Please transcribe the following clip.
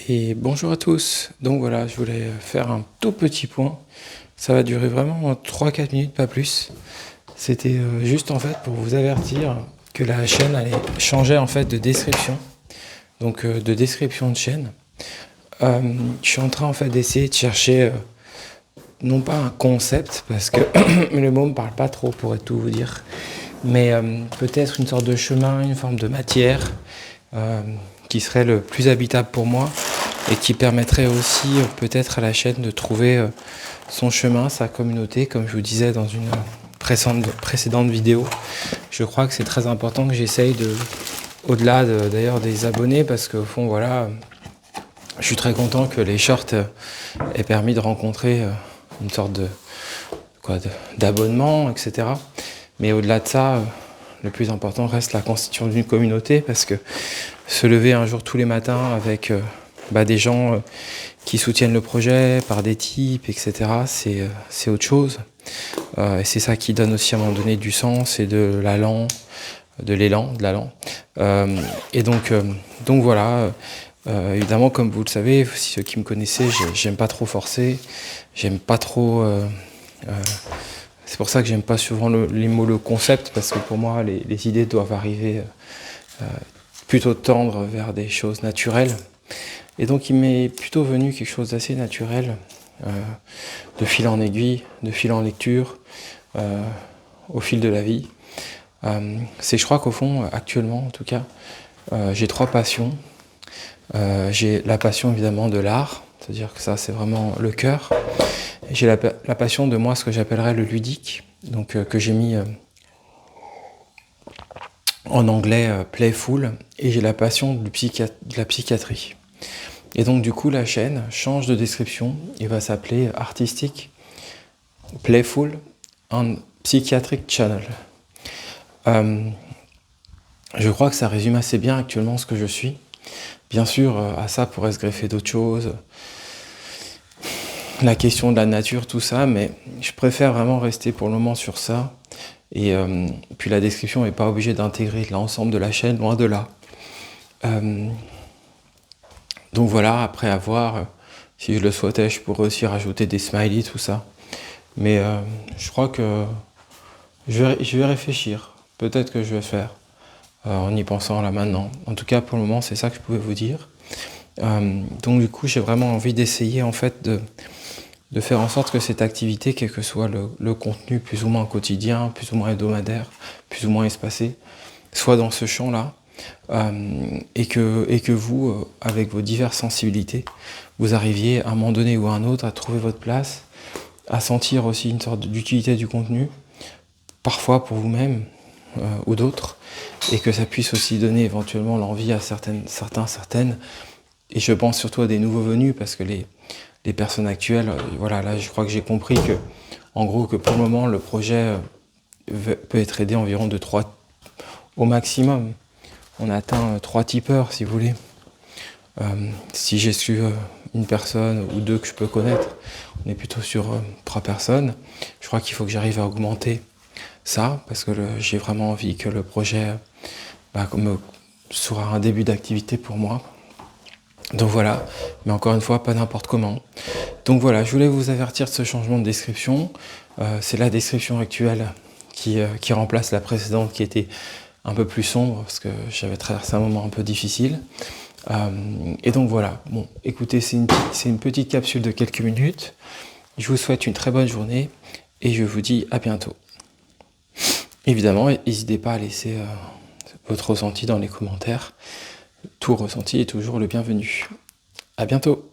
Et bonjour à tous. Donc voilà, je voulais faire un tout petit point. Ça va durer vraiment 3-4 minutes, pas plus. C'était juste en fait pour vous avertir que la chaîne allait changer en fait de description. Donc de description de chaîne. Je suis en train en fait d'essayer de chercher non pas un concept parce que le mot me parle pas trop pour tout vous dire, mais peut-être une sorte de chemin, une forme de matière qui serait le plus habitable pour moi et qui permettrait aussi peut-être à la chaîne de trouver son chemin, sa communauté, comme je vous disais dans une précédente vidéo. Je crois que c'est très important que j'essaye au-delà d'ailleurs des abonnés, parce qu'au fond voilà, je suis très content que les shorts aient permis de rencontrer une sorte d'abonnement, etc. Mais au-delà de ça, le plus important reste la constitution d'une communauté, parce que se lever un jour tous les matins avec des gens qui soutiennent le projet par des types, etc., c'est autre chose. Et c'est ça qui donne aussi à un moment donné du sens et de l'allant. Et donc voilà, évidemment, comme vous le savez, si ceux qui me connaissaient, j'aime pas trop forcer, j'aime pas trop... c'est pour ça que j'aime pas souvent les mots, le concept, parce que pour moi, les idées doivent arriver plutôt tendre vers des choses naturelles. Et donc il m'est plutôt venu quelque chose d'assez naturel, de fil en aiguille, de fil en lecture, au fil de la vie. Je crois qu'au fond, actuellement en tout cas, j'ai 3 passions. J'ai la passion évidemment de l'art, c'est-à-dire que ça c'est vraiment le cœur. J'ai la passion de moi, ce que j'appellerais le ludique, donc que j'ai mis en anglais playful, et j'ai la passion de la psychiatrie. Et donc du coup la chaîne change de description et va s'appeler Artistic Playful and Psychiatric Channel. Je crois que ça résume assez bien actuellement ce que je suis. Bien sûr, à ça pourrait se greffer d'autres choses, la question de la nature, tout ça, mais je préfère vraiment rester pour le moment sur ça. Et puis la description n'est pas obligée d'intégrer l'ensemble de la chaîne, loin de là. Donc voilà, après avoir, si je le souhaitais, je pourrais aussi rajouter des smileys, tout ça. Mais je crois que je vais réfléchir. Peut-être que je vais faire, en y pensant là maintenant. En tout cas, pour le moment, c'est ça que je pouvais vous dire. Donc du coup, j'ai vraiment envie d'essayer en fait de faire en sorte que cette activité, quel que soit le contenu plus ou moins quotidien, plus ou moins hebdomadaire, plus ou moins espacé, soit dans ce champ-là. Et que vous, avec vos diverses sensibilités, vous arriviez à un moment donné ou à un autre à trouver votre place, à sentir aussi une sorte d'utilité du contenu, parfois pour vous-même ou d'autres, et que ça puisse aussi donner éventuellement l'envie à certaines, et je pense surtout à des nouveaux venus, parce que les personnes actuelles, voilà, là je crois que j'ai compris que, en gros, que pour le moment le projet peut être aidé environ de 3 au maximum. On atteint 3 tipeurs, si vous voulez. Si j'ai su une personne ou 2 que je peux connaître, on est plutôt sur 3 personnes. Je crois qu'il faut que j'arrive à augmenter ça, parce que j'ai vraiment envie que le projet sera un début d'activité pour moi. Donc voilà, mais encore une fois, pas n'importe comment. Donc voilà, je voulais vous avertir de ce changement de description. C'est la description actuelle qui remplace la précédente, qui était un peu plus sombre, parce que j'avais traversé un moment un peu difficile. Et donc voilà, bon, écoutez, c'est une petite capsule de quelques minutes. Je vous souhaite une très bonne journée, et je vous dis à bientôt. Évidemment, n'hésitez pas à laisser votre ressenti dans les commentaires. Tout ressenti est toujours le bienvenu. À bientôt.